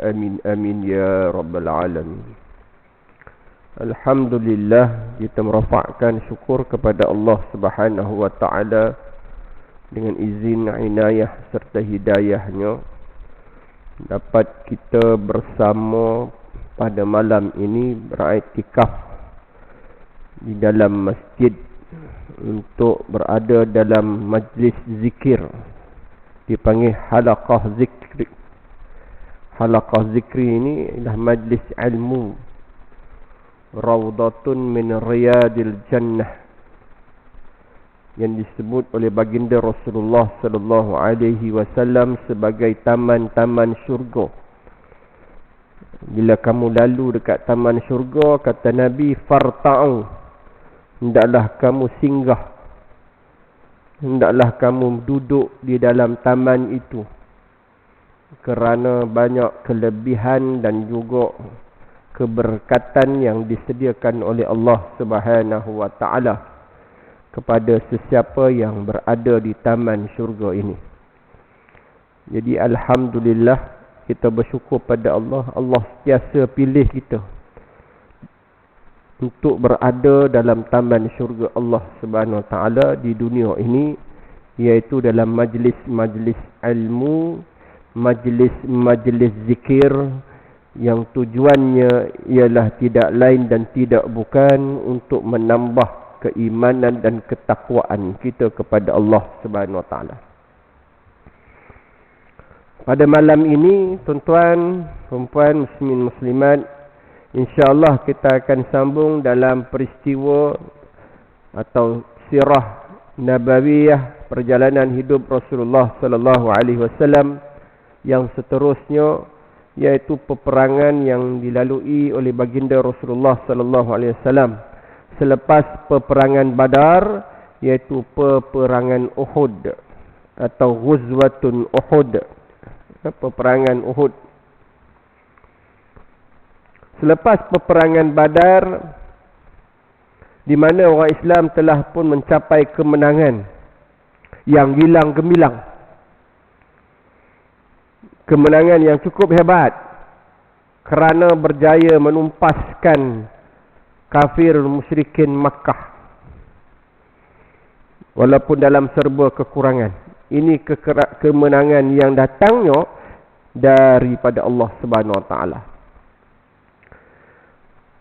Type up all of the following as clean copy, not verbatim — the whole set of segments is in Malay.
Amin amin ya rabbal alamin. Alhamdulillah, kita merafakkan syukur kepada Allah Subhanahu wa taala dengan izin, inayah serta hidayahnya dapat kita bersama pada malam ini beriktikaf di dalam masjid untuk berada dalam majlis zikir, dipanggil halaqah zikri. Halaqah zikri ini adalah majlis ilmu, rawdatun min riyadil jannah, yang disebut oleh baginda Rasulullah sallallahu alaihi wasallam sebagai taman-taman syurga. Bila kamu lalu dekat taman syurga, kata Nabi, farta'u, hendaklah kamu singgah, hendaklah kamu duduk di dalam taman itu, kerana banyak kelebihan dan juga keberkatan yang disediakan oleh Allah Subhanahu wa taala kepada sesiapa yang berada di taman syurga ini. Jadi alhamdulillah, kita bersyukur pada Allah. Allah sentiasa pilih kita untuk berada dalam taman syurga Allah Subhanahu wa taala di dunia ini, iaitu dalam majlis-majlis ilmu, majlis-majlis zikir yang tujuannya ialah tidak lain dan tidak bukan untuk menambah keimanan dan ketakwaan kita kepada Allah Subhanahu wa taala. Pada malam ini, tuan-tuan, puan-puan, muslimin muslimat, insya-Allah kita akan sambung dalam peristiwa atau sirah nabawiyah, perjalanan hidup Rasulullah sallallahu alaihi wasallam yang seterusnya, iaitu peperangan yang dilalui oleh baginda Rasulullah sallallahu alaihi wasallam selepas peperangan Badar, iaitu peperangan Uhud atau Ghuzwatun Uhud, peperangan Uhud. Selepas peperangan Badar, di mana orang Islam telah pun mencapai kemenangan yang gilang gemilang, kemenangan yang cukup hebat kerana berjaya menumpaskan kafir musyrikin Makkah walaupun dalam serba kekurangan. Ini kemenangan yang datangnya daripada Allah Subhanahu wa taala.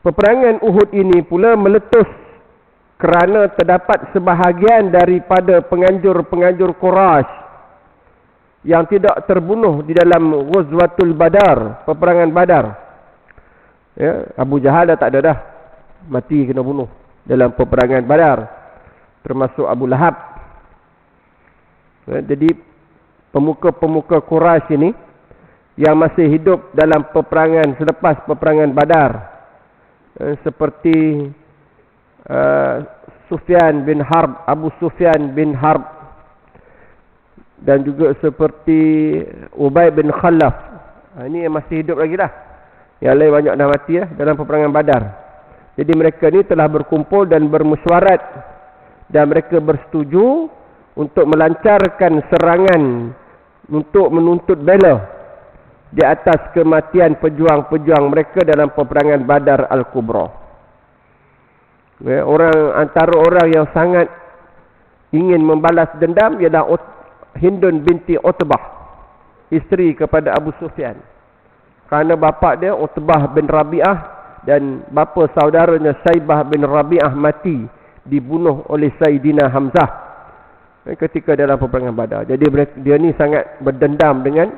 Peperangan Uhud ini pula meletus kerana terdapat sebahagian daripada penganjur-penganjur Quraisy yang tidak terbunuh di dalam Ghuzwatul Badar, peperangan Badar. Ya, Abu Jahal dah tak ada dah, mati kena bunuh dalam peperangan Badar, termasuk Abu Lahab. Ya, jadi pemuka-pemuka Quraisy ini yang masih hidup dalam peperangan selepas peperangan Badar, seperti Sufyan bin Harb, Abu Sufyan bin Harb, dan juga seperti Ubay bin Khalaf. Ini yang masih hidup lagi dah. Yang lain banyak dah mati dalam peperangan Badar. Jadi mereka ni telah berkumpul dan bermesyuarat, dan mereka bersetuju untuk melancarkan serangan untuk menuntut bela di atas kematian pejuang-pejuang mereka dalam peperangan Badar Al-Kubra. Antara orang yang sangat ingin membalas dendam ialah Hindun binti Utbah, isteri kepada Abu Sufyan. Kerana bapa dia Utbah bin Rabi'ah dan bapa saudaranya Saibah bin Rabi'ah mati, dibunuh oleh Sayyidina Hamzah ketika dalam peperangan Badar. Jadi dia ni sangat berdendam dengan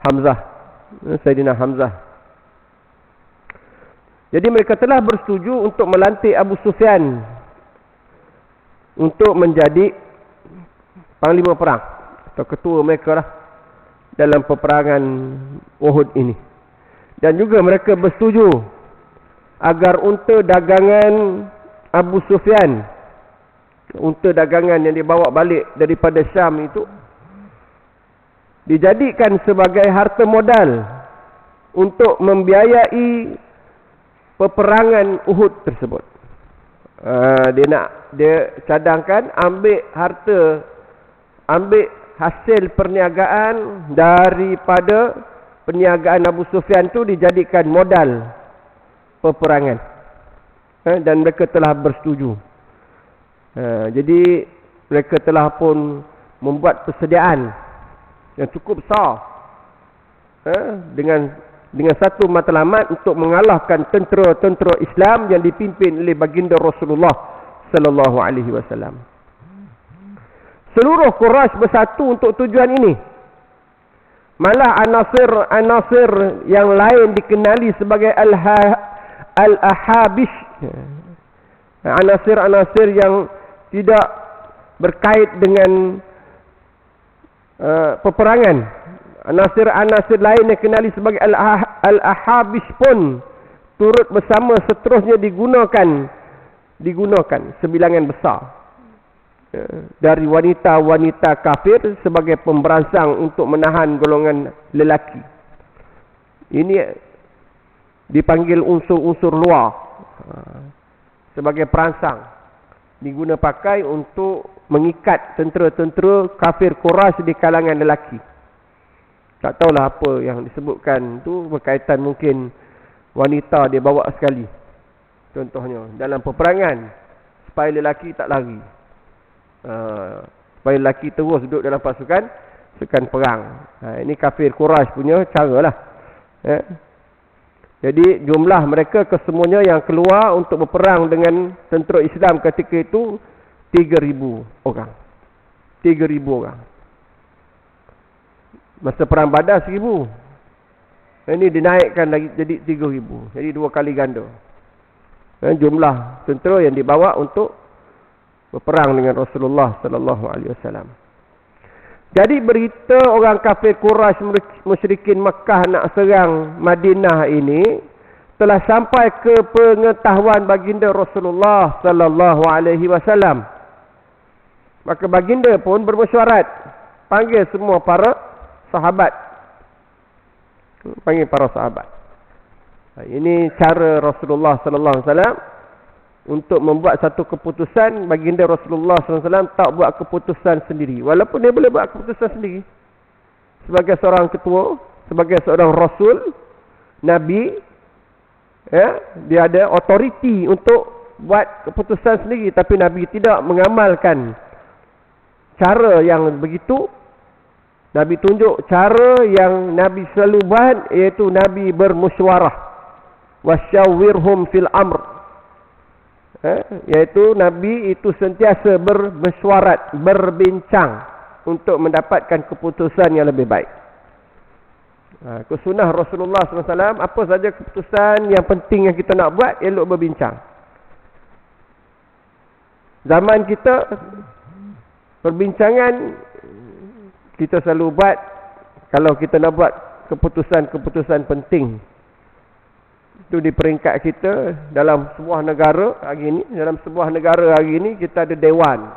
Hamzah, Sayyidina Hamzah. Jadi mereka telah bersetuju untuk melantik Abu Sufyan untuk menjadi panglima perang atau ketua mereka lah dalam peperangan Uhud ini. Dan juga mereka bersetuju agar unta dagangan Abu Sufyan, unta dagangan yang dibawa balik daripada Syam itu, dijadikan sebagai harta modal untuk membiayai peperangan Uhud tersebut. Dia cadangkan ambil hasil perniagaan daripada perniagaan Abu Sufyan tu dijadikan modal peperangan. Dan mereka telah bersetuju. Jadi mereka telah pun membuat persediaan yang cukup besar dengan satu matlamat untuk mengalahkan tentera-tentera Islam yang dipimpin oleh baginda Rasulullah sallallahu alaihi wasallam. Seluruh Quraisy bersatu untuk tujuan ini. Malah anasir yang lain dikenali sebagai al-ahabish. Anasir-anasir yang tidak berkait dengan peperangan. Anasir-anasir lain yang dikenali sebagai al-ahabish pun turut bersama seterusnya digunakan sebilangan besar dari wanita-wanita kafir sebagai pemberansang untuk menahan golongan lelaki. Ini dipanggil unsur-unsur luar sebagai perangsang, diguna pakai untuk mengikat tentera-tentera kafir Quraisy di kalangan lelaki. Tak tahulah apa yang disebutkan tu berkaitan, mungkin wanita dia bawa sekali. Contohnya dalam peperangan supaya lelaki tak lari. Supaya lelaki terus duduk dalam pasukan perang. Ini kafir Quraisy punya cara lah. Jadi jumlah mereka kesemuanya yang keluar untuk berperang dengan tentera Islam ketika itu 3,000 orang. 3,000 orang. Masa perang Badar 1,000. Ini dinaikkan lagi jadi 3,000. Jadi 2 kali ganda. Jumlah tentera yang dibawa untuk berperang dengan Rasulullah sallallahu alaihi wasallam. Jadi berita orang kafir Quraisy musyrikin Mekah nak serang Madinah ini telah sampai ke pengetahuan baginda Rasulullah sallallahu alaihi wasallam. Maka baginda pun bermesyuarat, panggil semua para sahabat. Ini cara Rasulullah sallallahu alaihi wasallam untuk membuat satu keputusan. Baginda Rasulullah SAW tak buat keputusan sendiri. Walaupun dia boleh buat keputusan sendiri. Sebagai seorang ketua, sebagai seorang Rasul, Nabi, dia ada otoriti untuk buat keputusan sendiri. Tapi Nabi tidak mengamalkan cara yang begitu. Nabi tunjuk cara yang Nabi selalu buat, iaitu Nabi bermusyawarah. Wasyawirhum fil amr. Iaitu Nabi itu sentiasa bermesyuarat, berbincang untuk mendapatkan keputusan yang lebih baik. Kesunnah Rasulullah SAW, apa saja keputusan yang penting yang kita nak buat, elok berbincang. Zaman kita, perbincangan kita selalu buat kalau kita nak buat keputusan-keputusan penting. Itu di peringkat kita dalam sebuah negara hari ini. Dalam sebuah negara hari ini kita ada dewan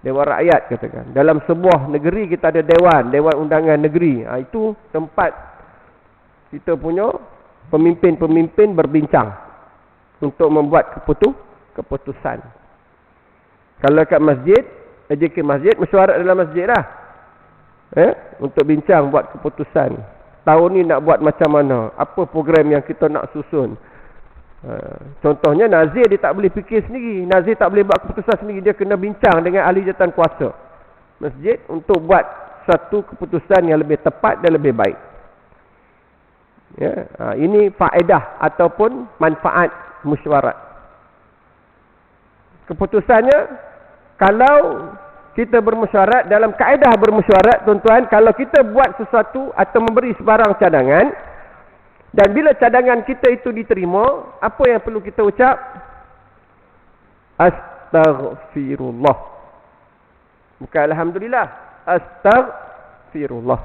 rakyat katakan. Dalam sebuah negeri kita ada dewan undangan negeri. Itu tempat kita punya pemimpin-pemimpin berbincang untuk membuat keputusan. Kalau kat masjid, ke masjid, mesyuarat dalam masjid lah. Untuk bincang buat keputusan. Tahun ni nak buat macam mana? Apa program yang kita nak susun? Contohnya Nazir dia tak boleh fikir sendiri. Nazir tak boleh buat keputusan sendiri. Dia kena bincang dengan ahli jawatan kuasa masjid untuk buat satu keputusan yang lebih tepat dan lebih baik. Ini faedah ataupun manfaat mesyuarat. Keputusannya, kalau kita bermesyuarat, dalam kaedah bermesyuarat, tuan-tuan, kalau kita buat sesuatu atau memberi sebarang cadangan, dan bila cadangan kita itu diterima, apa yang perlu kita ucap? Astaghfirullah. Bukan Alhamdulillah. Astaghfirullah.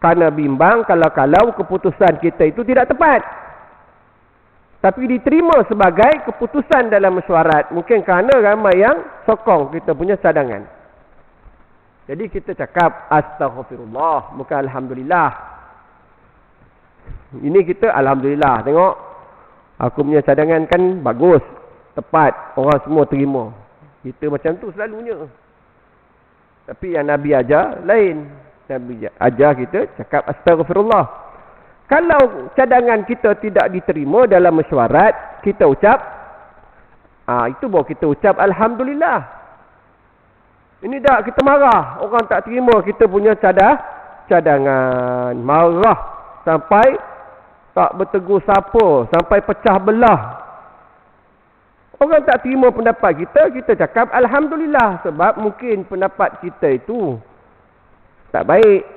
Kerana bimbang kalau keputusan kita itu tidak tepat. Tapi diterima sebagai keputusan dalam mesyuarat. Mungkin kerana ramai yang sokong kita punya cadangan. Jadi kita cakap astaghfirullah, bukan Alhamdulillah. Ini kita Alhamdulillah. Tengok, aku punya cadangan kan bagus, tepat, orang semua terima. Kita macam tu selalunya. Tapi yang Nabi ajar lain. Nabi ajar kita cakap astaghfirullah. Kalau cadangan kita tidak diterima dalam mesyuarat, kita ucap, itu baru kita ucap Alhamdulillah. Ini dah kita marah, orang tak terima kita punya cadangan. Marah sampai tak bertegur siapa, sampai pecah belah. Orang tak terima pendapat kita cakap Alhamdulillah. Sebab mungkin pendapat kita itu tak baik.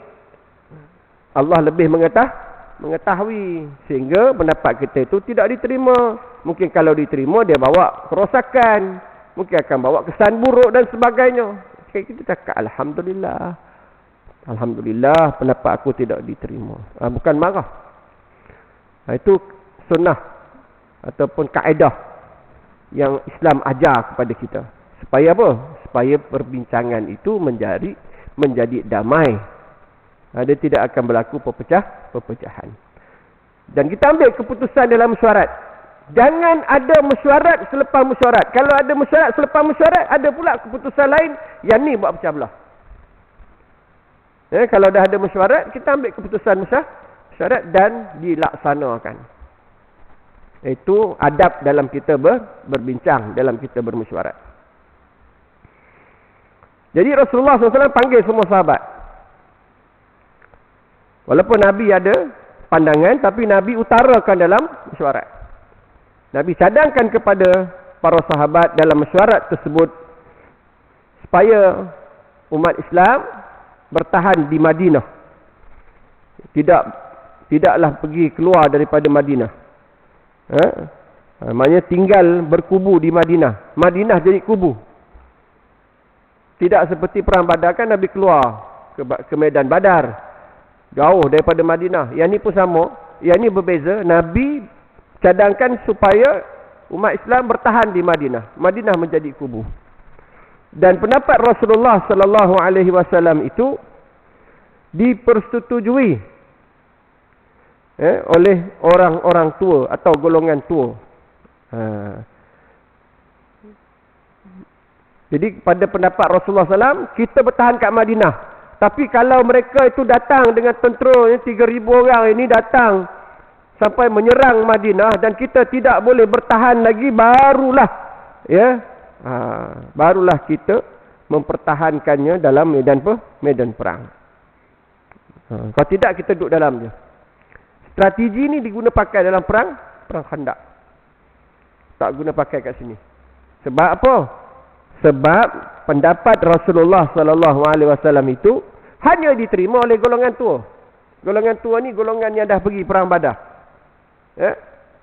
Allah lebih mengetahui. Sehingga pendapat kita itu tidak diterima. Mungkin kalau diterima, dia bawa kerosakan. Mungkin akan bawa kesan buruk dan sebagainya. Kita cakap Alhamdulillah. Alhamdulillah pendapat aku tidak diterima. Bukan marah. Itu sunnah ataupun kaedah yang Islam ajar kepada kita. Supaya apa? Supaya perbincangan itu menjadi damai. Dia tidak akan berlaku perpecahan. Dan kita ambil keputusan dalam mesyuarat. Jangan ada mesyuarat selepas mesyuarat. Kalau ada mesyuarat selepas mesyuarat, ada pula keputusan lain yang ni buat pecah belah. Kalau dah ada mesyuarat, kita ambil keputusan mesyuarat dan dilaksanakan. Itu adab dalam kita berbincang, dalam kita bermesyuarat. Jadi Rasulullah SAW panggil semua sahabat. Walaupun Nabi ada pandangan, tapi Nabi utarakan dalam mesyuarat. Nabi cadangkan kepada para sahabat dalam mesyuarat tersebut supaya umat Islam bertahan di Madinah. Tidaklah pergi keluar daripada Madinah. Maknanya tinggal berkubu di Madinah. Madinah jadi kubu. Tidak seperti perang Badar, kan Nabi keluar ke medan Badar, jauh daripada Madinah. Yang ni pun sama, yang ni berbeza. Nabi cadangkan supaya umat Islam bertahan di Madinah. Madinah menjadi kubu. Dan pendapat Rasulullah sallallahu alaihi wasallam itu dipersetujui oleh orang-orang tua atau golongan tua. Jadi pada pendapat Rasulullah SAW, kita bertahan kat Madinah. Tapi kalau mereka itu datang dengan tentera 3,000 orang ini datang sampai menyerang Madinah dan kita tidak boleh bertahan lagi, barulah kita mempertahankannya dalam medan perang. Kalau tidak, kita duduk dalam je. Strategi ni diguna pakai dalam perang Khandak. Tak guna pakai kat sini. Sebab apa? Sebab pendapat Rasulullah sallallahu alaihi wasallam itu hanya diterima oleh golongan tua. Golongan tua ni golongan yang dah pergi perang Badar.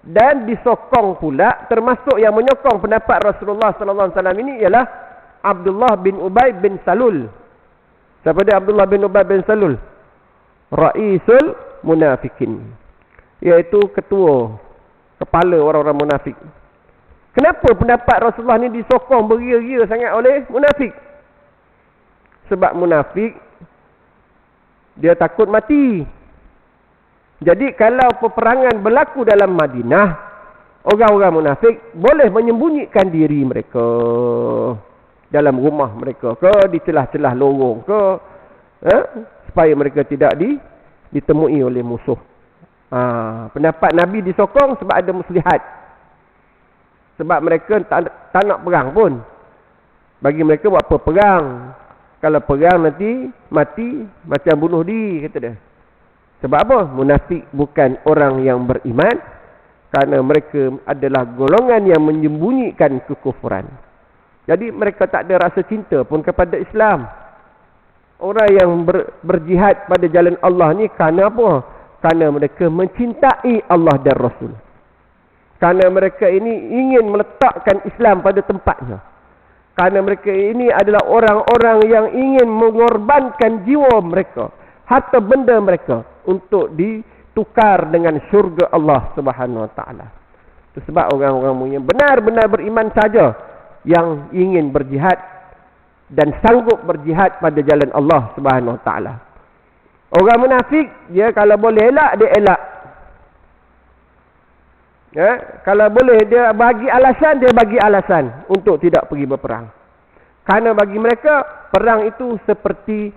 Dan disokong pula, termasuk yang menyokong pendapat Rasulullah sallallahu alaihi wasallam ini ialah Abdullah bin Ubay bin Salul. Siapa dia Abdullah bin Ubay bin Salul? Raisul Munafikin, iaitu kepala orang-orang munafik. Kenapa pendapat Rasulullah ni disokong beria-ria sangat oleh munafik? Sebab munafik dia takut mati. Jadi kalau peperangan berlaku dalam Madinah, orang-orang munafik boleh menyembunyikan diri mereka dalam rumah mereka ke, di celah-celah lorong ke, supaya mereka tidak ditemui oleh musuh. Pendapat Nabi disokong sebab ada muslihat. Sebab mereka tak nak perang pun. Bagi mereka buat apa perang? Kalau perang nanti mati macam bunuh diri, kata dia. Sebab apa? Munafik bukan orang yang beriman, kerana mereka adalah golongan yang menyembunyikan kekufuran. Jadi mereka tak ada rasa cinta pun kepada Islam. Orang yang berjihad pada jalan Allah ni kerana apa? Kerana mereka mencintai Allah dan Rasul. Kerana mereka ini ingin meletakkan Islam pada tempatnya. Kerana mereka ini adalah orang-orang yang ingin mengorbankan jiwa mereka, harta benda mereka, untuk ditukar dengan syurga Allah Subhanahu Wa Taala. Itu sebab orang-orang yang benar-benar beriman saja yang ingin berjihad dan sanggup berjihad pada jalan Allah Subhanahu Wa Taala. Orang munafik, dia kalau boleh elak, dia elak. Kalau boleh dia bagi alasan untuk tidak pergi berperang. Karena bagi mereka, perang itu seperti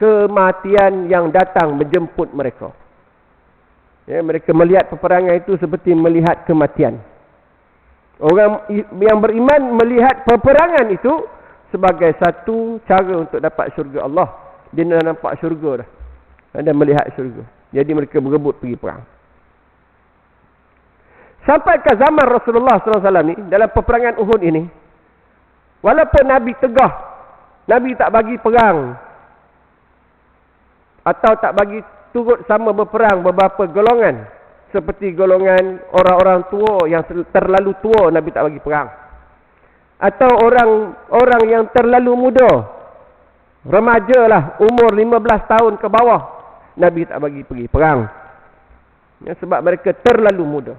kematian yang datang menjemput mereka. Ya, mereka melihat peperangan itu seperti melihat kematian. Orang yang beriman melihat peperangan itu sebagai satu cara untuk dapat syurga Allah. Dia dah nampak syurga dah. Dan melihat syurga. Jadi mereka berebut pergi perang. Sampai ke zaman Rasulullah SAW ni, dalam peperangan Uhud ini, walaupun Nabi tegah, Nabi tak bagi perang, atau tak bagi turut sama berperang beberapa golongan, seperti golongan orang-orang tua yang terlalu tua, Nabi tak bagi perang, atau orang yang terlalu muda, remaja lah, umur 15 tahun ke bawah, Nabi tak bagi pergi perang, ya, sebab mereka terlalu muda.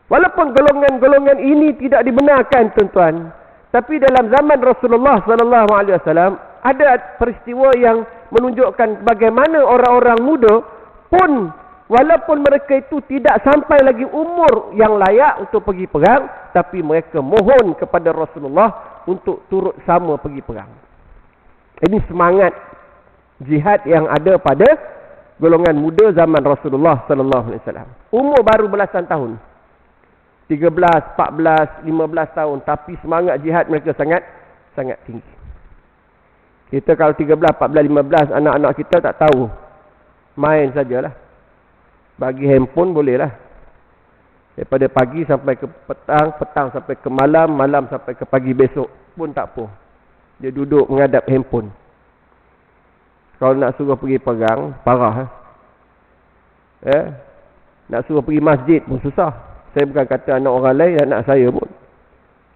Walaupun golongan-golongan ini tidak dibenarkan, tuan-tuan, tapi dalam zaman Rasulullah SAW ada peristiwa yang menunjukkan bagaimana orang-orang muda pun, walaupun mereka itu tidak sampai lagi umur yang layak untuk pergi perang, tapi mereka mohon kepada Rasulullah untuk turut sama pergi perang. Ini semangat jihad yang ada pada golongan muda zaman Rasulullah SAW. Umur baru belasan tahun, 13, 14, 15 tahun, tapi semangat jihad mereka sangat tinggi. Kita kalau 13, 14, 15, anak-anak kita tak tahu, main sajalah. Bagi handphone bolehlah. Daripada pagi sampai ke petang, petang sampai ke malam, malam sampai ke pagi besok pun tak apa. Dia duduk menghadap handphone. Kalau nak suruh pergi perang, parah. Nak suruh pergi masjid pun susah. Saya bukan kata anak orang lain, anak saya pun.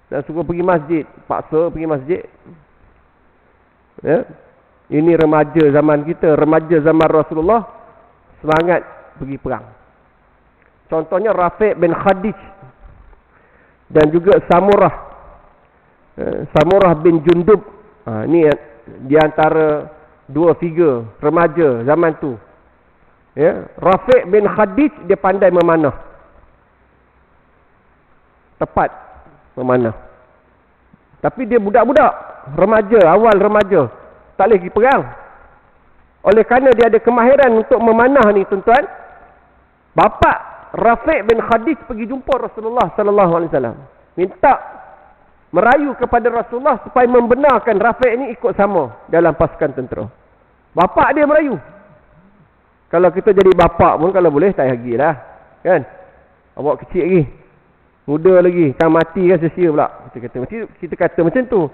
Nak suruh pergi masjid, paksa pergi masjid. Ya. Ini remaja zaman kita, remaja zaman Rasulullah, semangat pergi perang. Contohnya Rafiq bin Khadij dan juga Samurah bin Jundub. Ini di antara dua figure remaja zaman tu. Ya, Rafiq bin Khadij dia pandai memanah. Tepat memanah. Tapi dia budak-budak, remaja, awal remaja, tak boleh pergi perang. Oleh kerana dia ada kemahiran untuk memanah ni, tuan-tuan, bapa Rafiq bin Khadij pergi jumpa Rasulullah SAW, minta merayu kepada Rasulullah supaya membenarkan Rafiq ni ikut sama dalam pasukan tentera. Bapa dia merayu. Kalau kita jadi bapa pun, kalau boleh tak lagi lah, kan? Awak kecil lagi, muda lagi, kan mati kan sia-sia pula. Kita kata macam tu.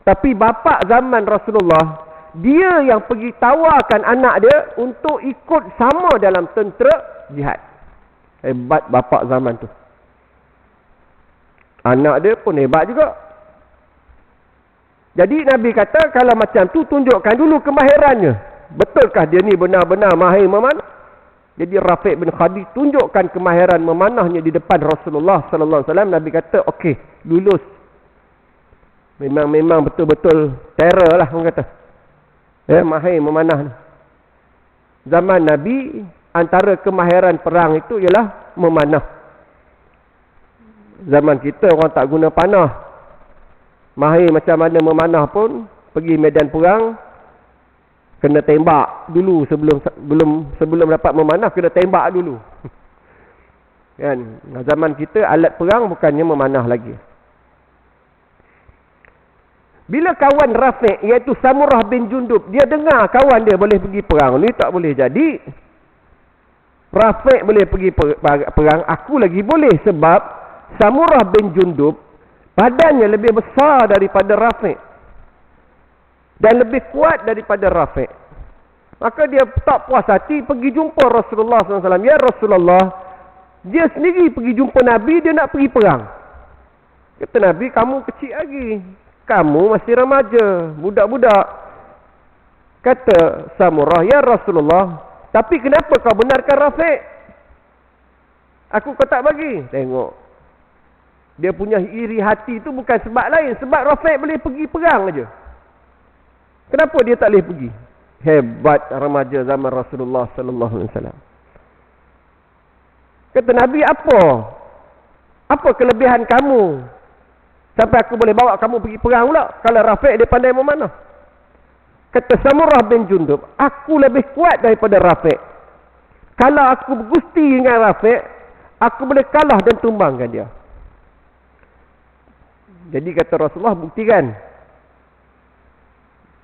Tapi bapa zaman Rasulullah, dia yang pergi tawarkan anak dia untuk ikut sama dalam tentera jihad. Hebat bapa zaman tu. Anak dia pun hebat juga. Jadi Nabi kata, kalau macam tu tunjukkan dulu kemahirannya. Betulkah dia ni benar-benar mahir memanah? Jadi Rafiq bin Khadij tunjukkan kemahiran memanahnya di depan Rasulullah SAW. Nabi kata, okey, lulus. Memang betul-betul terror lah orang kata. Mahir memanah ni. Zaman Nabi, antara kemahiran perang itu ialah memanah. Zaman kita orang tak guna panah. Mahir macam mana memanah pun, pergi medan perang, kena tembak dulu sebelum dapat memanah, kena tembak dulu. Kan? Zaman kita alat perang bukannya memanah lagi. Bila kawan Rafiq, iaitu Samurah bin Jundub, dia dengar kawan dia boleh pergi perang, ni tak boleh jadi. Rafiq boleh pergi perang, aku lagi boleh, sebab Samurah bin Jundub badannya lebih besar daripada Rafiq dan lebih kuat daripada Rafiq. Maka dia tak puas hati, pergi jumpa Rasulullah SAW. Ya Rasulullah, dia sendiri pergi jumpa Nabi, dia nak pergi perang. Kata Nabi, kamu kecil lagi, kamu masih remaja, budak-budak. Kata Samurah, ya Rasulullah, tapi kenapa kau benarkan Rafiq? Aku kau tak bagi. Tengok, dia punya iri hati itu bukan sebab lain, sebab Rafiq boleh pergi perang aja. Kenapa dia tak boleh pergi? Hebat remaja zaman Rasulullah SAW. Kata Nabi, apa kelebihan kamu sampai aku boleh bawa kamu pergi perang pula, kalau Rafiq dia pandai memanah? Kata Samurah bin Jundub, aku lebih kuat daripada Rafiq. Kalau aku bergusti dengan Rafiq, aku boleh kalah dan tumbangkan dia. Jadi kata Rasulullah, buktikan.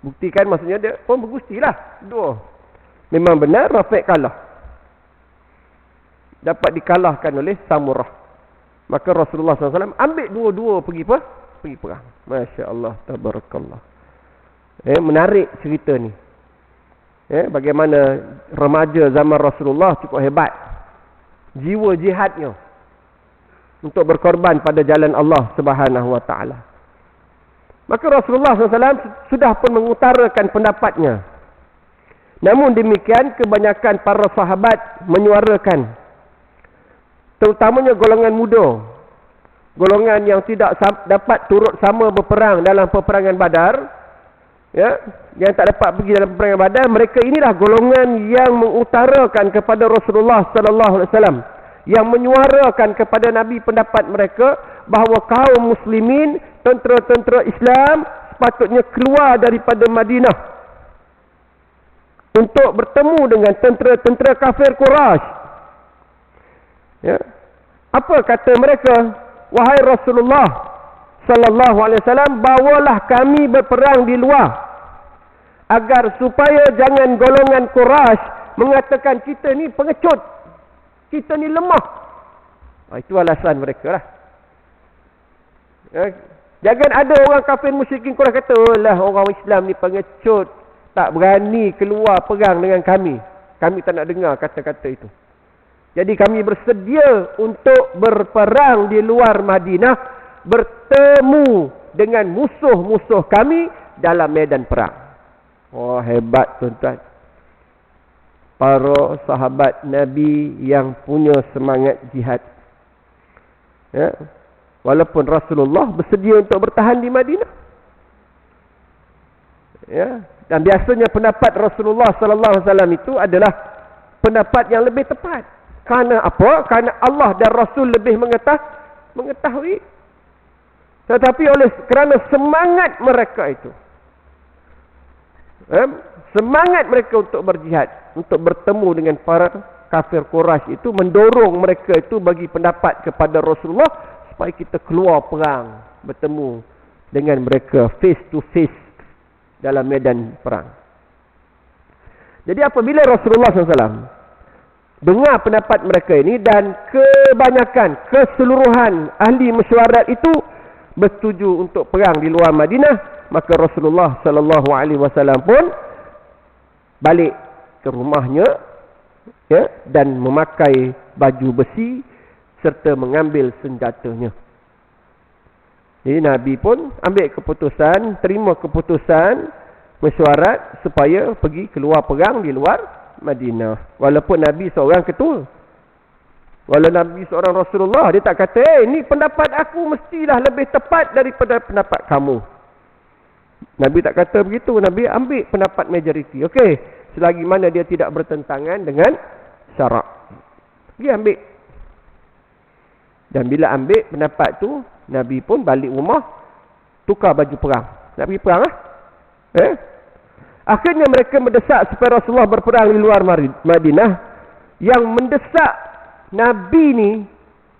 Buktikan maksudnya dia pun bergustilah. Dua. Memang benar Rafiq kalah. Dapat dikalahkan oleh Samurah. Maka Rasulullah SAW ambil dua-dua pergi apa? Pergi perang. Masya Allah, tabarakallah. Menarik cerita ni. Bagaimana remaja zaman Rasulullah cukup hebat. Jiwa jihadnya. Untuk berkorban pada jalan Allah Subhanahu Wa Taala. Maka Rasulullah SAW sudah pun mengutarakan pendapatnya. Namun demikian, kebanyakan para sahabat menyuarakan, terutamanya golongan muda, golongan yang tidak dapat turut sama berperang dalam peperangan Badar, yang tak dapat pergi dalam peperangan Badar, mereka inilah golongan yang mengutarakan kepada Rasulullah sallallahu alaihi wasallam, yang menyuarakan kepada Nabi pendapat mereka bahawa kaum muslimin, tentera-tentera Islam sepatutnya keluar daripada Madinah untuk bertemu dengan tentera-tentera kafir Quraisy. Apa kata mereka? Wahai Rasulullah sallallahu alaihi wasallam, bawalah kami berperang di luar, agar supaya jangan golongan Quraisy mengatakan kita ni pengecut, kita ni lemah. Itu alasan mereka lah. Jangan ada orang kafir musyrikin Quraisy kata, oh lah orang Islam ni pengecut, tak berani keluar perang dengan kami. Kami tak nak dengar kata-kata itu. Jadi kami bersedia untuk berperang di luar Madinah, bertemu dengan musuh-musuh kami dalam medan perang. Oh, hebat tuan-tuan. Para sahabat Nabi yang punya semangat jihad. Walaupun Rasulullah bersedia untuk bertahan di Madinah. Dan biasanya pendapat Rasulullah sallallahu alaihi wasallam itu adalah pendapat yang lebih tepat. Kerana apa? Kerana Allah dan Rasul lebih mengetahui. Tetapi kerana semangat mereka itu, semangat mereka untuk berjihad, untuk bertemu dengan para kafir Quraisy itu, mendorong mereka itu bagi pendapat kepada Rasulullah supaya kita keluar perang, bertemu dengan mereka face to face dalam medan perang. Jadi apabila Rasulullah SAW dengar pendapat mereka ini, dan kebanyakan, keseluruhan ahli mesyuarat itu bersetuju untuk perang di luar Madinah, maka Rasulullah sallallahu alaihi wasallam pun balik ke rumahnya, dan memakai baju besi serta mengambil senjatanya. Jadi Nabi pun ambil keputusan, terima keputusan mesyuarat supaya pergi keluar perang di luar Madinah. Walaupun Nabi seorang ketua, walau Nabi seorang Rasulullah, dia tak kata, ini pendapat aku mestilah lebih tepat daripada pendapat kamu. Nabi tak kata begitu. Nabi ambil pendapat majoriti. Okey, selagi mana dia tidak bertentangan dengan syarak, dia ambil. Dan bila ambil pendapat tu, Nabi pun balik rumah, tukar baju perang, nak pergi perang lah. Akhirnya mereka mendesak supaya Rasulullah berperang di luar Madinah. Yang mendesak Nabi ni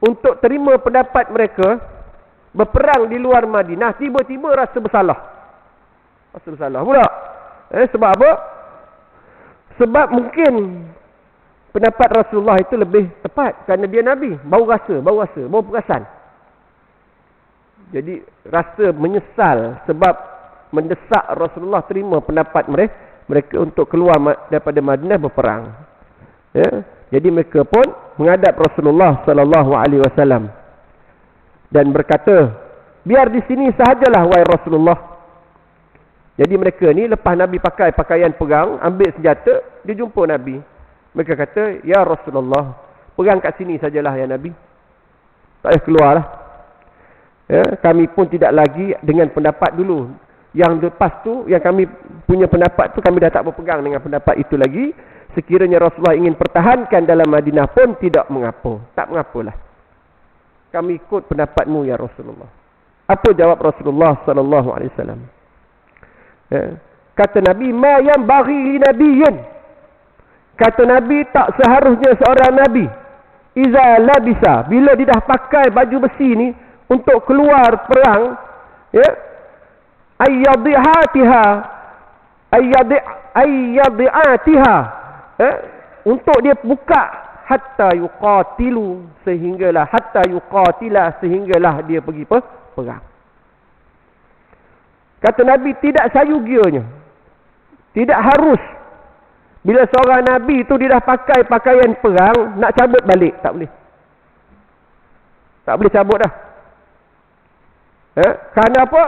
untuk terima pendapat mereka berperang di luar Madinah, tiba-tiba rasa bersalah. Rasa bersalah pula. Sebab apa? Sebab mungkin pendapat Rasulullah itu lebih tepat kerana dia Nabi. Bau perasan. Jadi rasa menyesal sebab mendesak Rasulullah terima pendapat mereka untuk keluar daripada Madinah berperang. Jadi mereka pun menghadap Rasulullah sallallahu alaihi wasallam dan berkata, biar di sini sahajalah wahai Rasulullah. Jadi mereka ni lepas Nabi pakai pakaian perang, ambil senjata, dia jumpa Nabi. Mereka kata, ya Rasulullah, perang kat sini sajalah ya Nabi. Tak payah keluar lah. Kami pun tidak lagi dengan pendapat dulu. Yang lepas tu, yang kami punya pendapat tu, kami dah tak berpegang dengan pendapat itu lagi. Sekiranya Rasulullah ingin pertahankan dalam Madinah pun tidak mengapa. Tak mengapalah. Kami ikut pendapatmu ya Rasulullah. Apa jawab Rasulullah sallallahu alaihi wasallam? Kata Nabi, ma yang bagi li nabiyyin. Kata Nabi, tak seharusnya seorang Nabi iza labisa, bila dia dah pakai baju besi ni untuk keluar perang, ya, ayyadi'atiha, ya, untuk dia buka hatta yuqatilu, sehinggalah sehinggalah dia pergi perang. Kata Nabi, tidak sayugianya, tidak harus bila seorang Nabi tu dia dah pakai pakaian perang, nak cabut balik, tak boleh. Tak boleh cabut dah. Kerana apa?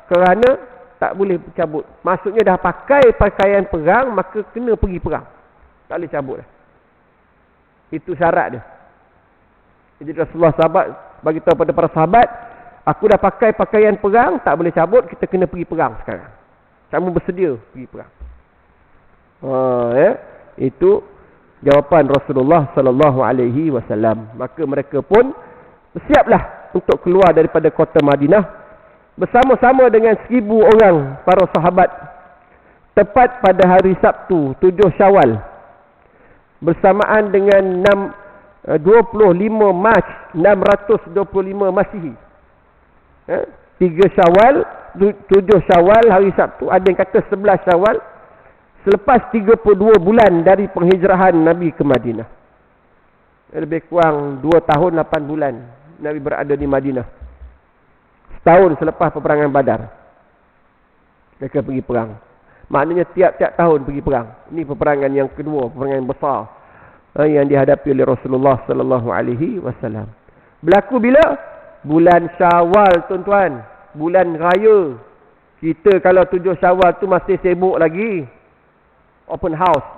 Kerana tak boleh cabut. Maksudnya dah pakai pakaian perang, maka kena pergi perang. Tak boleh cabut dah. Itu syarat dia. Jadi Rasulullah sahabat bagi tahu pada para sahabat, aku dah pakai pakaian perang, tak boleh cabut, kita kena pergi perang sekarang. Kamu bersedia pergi perang. Itu jawapan Rasulullah sallallahu alaihi wasallam. Maka mereka pun bersiaplah untuk keluar daripada kota Madinah bersama-sama dengan 1,000 orang para sahabat, tepat pada hari Sabtu 7 Syawal bersamaan dengan 25 Mac 625 Masihi. 3 Syawal, 7 Syawal hari Sabtu, ada yang kata 11 Syawal, selepas 32 bulan dari penghijrahan Nabi ke Madinah. Lebih kurang 2 tahun 8 bulan Nabi berada di Madinah. Setahun selepas peperangan Badar, mereka pergi perang. Maknanya tiap-tiap tahun pergi perang. Ini peperangan yang kedua, peperangan yang besar yang dihadapi oleh Rasulullah sallallahu alaihi wasallam. Berlaku bila? Bulan Syawal, tuan-tuan. Bulan raya. Kita kalau 7 Syawal tu masih sibuk lagi. Open house.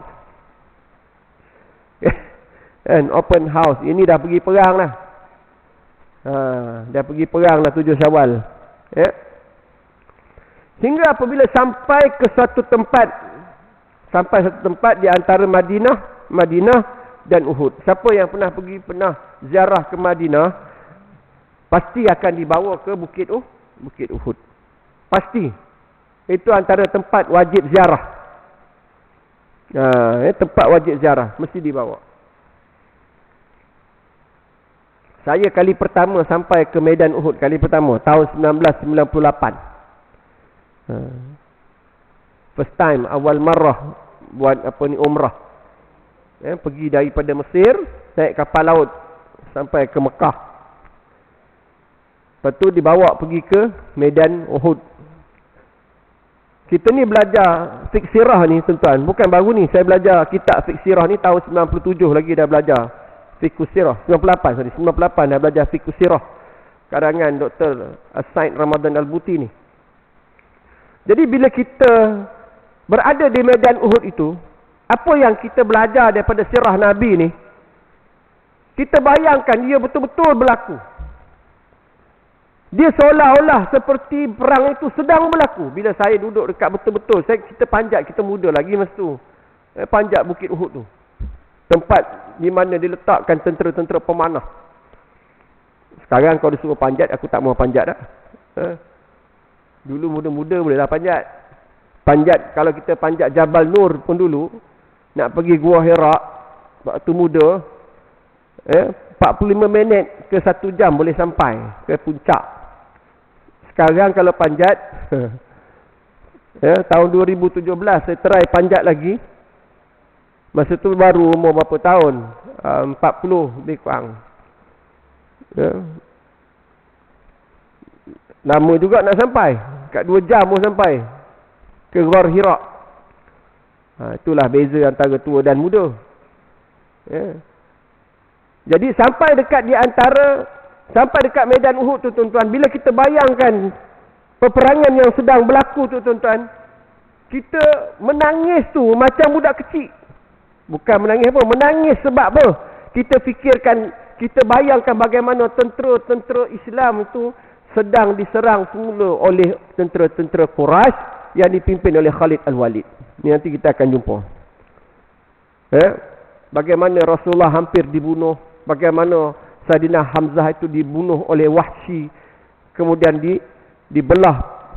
And open house. Ini dah pergi perang lah. Dah pergi perang lah 7 Syawal. Hingga apabila sampai ke satu tempat. Sampai satu tempat di antara Madinah dan Uhud. Siapa yang pernah ziarah ke Madinah, pasti akan dibawa ke Bukit Uhud. Pasti. Itu antara tempat wajib ziarah. Tempat wajib ziarah mesti dibawa. Saya kali pertama sampai ke medan Uhud, kali pertama tahun 1998. First time, awal marrah buat umrah. Pergi daripada Mesir naik kapal laut sampai ke Mekah. Lepas tu dibawa pergi ke medan Uhud. Kita ni belajar fiqh sirah ni, tuan-tuan. Bukan baru ni. Saya belajar kitab fiqh sirah ni tahun 97 lagi dah belajar. Fiqh sirah. 98 dah belajar fiqh sirah. Karangan Dr. Said Ramadan Al-Buti ni. Jadi bila kita berada di medan Uhud itu, apa yang kita belajar daripada sirah Nabi ni, kita bayangkan dia betul-betul berlaku. Dia seolah-olah seperti perang itu sedang berlaku. Bila saya duduk dekat betul-betul, kita panjat, kita muda lagi masa tu. Panjat Bukit Uhud tu. Tempat di mana diletakkan tentera-tentera pemanah. Sekarang kalau disuruh panjat, aku tak mau panjat dah. Dulu muda-muda bolehlah panjat. Panjat, kalau kita panjat Jabal Nur pun dulu, nak pergi Gua Hira, waktu muda, 45 minit ke 1 jam boleh sampai ke puncak. Sekarang kalau panjat, tahun 2017 saya try panjat lagi. Masa tu baru umur berapa tahun? 40 lebih kurang. Lama juga nak sampai. Kat 2 jam pun sampai ke Ghor Hira. Itulah beza antara tua dan muda. Jadi sampai dekat medan Uhud tu, tuan-tuan, bila kita bayangkan peperangan yang sedang berlaku tu, tuan-tuan, kita menangis tu macam budak kecil. Bukan menangis apa? Menangis sebab apa? Kita fikirkan, kita bayangkan bagaimana tentera-tentera Islam itu sedang diserang semula oleh tentera-tentera Quraisy yang dipimpin oleh Khalid Al-Walid. Ni nanti kita akan jumpa. Bagaimana Rasulullah hampir dibunuh, bagaimana Sayyidina Hamzah itu dibunuh oleh Wahsy, kemudian dibelah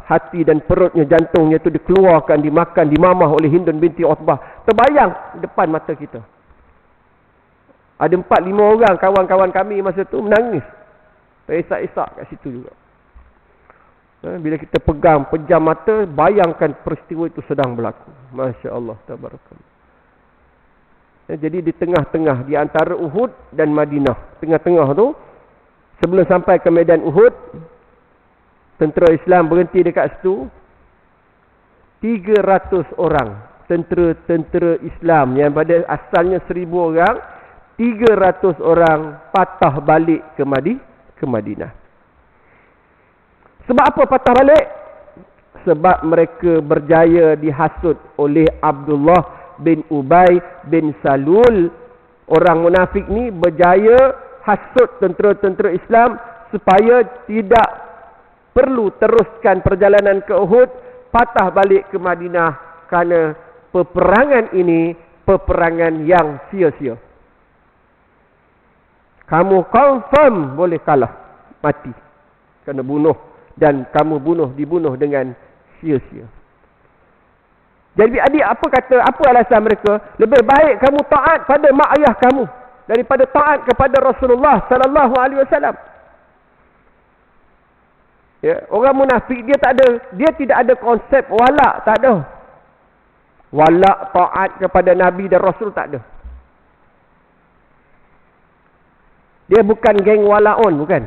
hati dan perutnya, jantungnya itu dikeluarkan, dimakan, dimamah oleh Hindun binti Utbah. Terbayang depan mata kita. Ada 4-5 orang kawan-kawan kami masa tu menangis. Teresak-esak kat situ juga. Bila kita pegang, pejam mata, bayangkan peristiwa itu sedang berlaku. Masya Allah, tabarakallah. Jadi di tengah-tengah, di antara Uhud dan Madinah. Tengah-tengah tu, sebelum sampai ke medan Uhud, tentera Islam berhenti dekat situ. 300 orang tentera-tentera Islam yang pada asalnya 1000 orang, 300 orang patah balik ke Madinah. Sebab apa patah balik? Sebab mereka berjaya dihasut oleh Abdullah bin Ubay bin Salul. Orang munafik ni berjaya hasut tentera-tentera Islam supaya tidak perlu teruskan perjalanan ke Uhud, patah balik ke Madinah kerana peperangan ini peperangan yang sia-sia. Kamu confirm boleh kalah, mati, kena bunuh, dan kamu dibunuh dengan sia-sia. Jadi adik, apa alasan mereka? Lebih baik kamu taat pada mak ayah kamu daripada taat kepada Rasulullah sallallahu alaihi wasallam. Ya, orang munafik dia tidak ada konsep walak, tak ada. Walak taat kepada Nabi dan Rasul tak ada. Dia bukan geng walaon, bukan.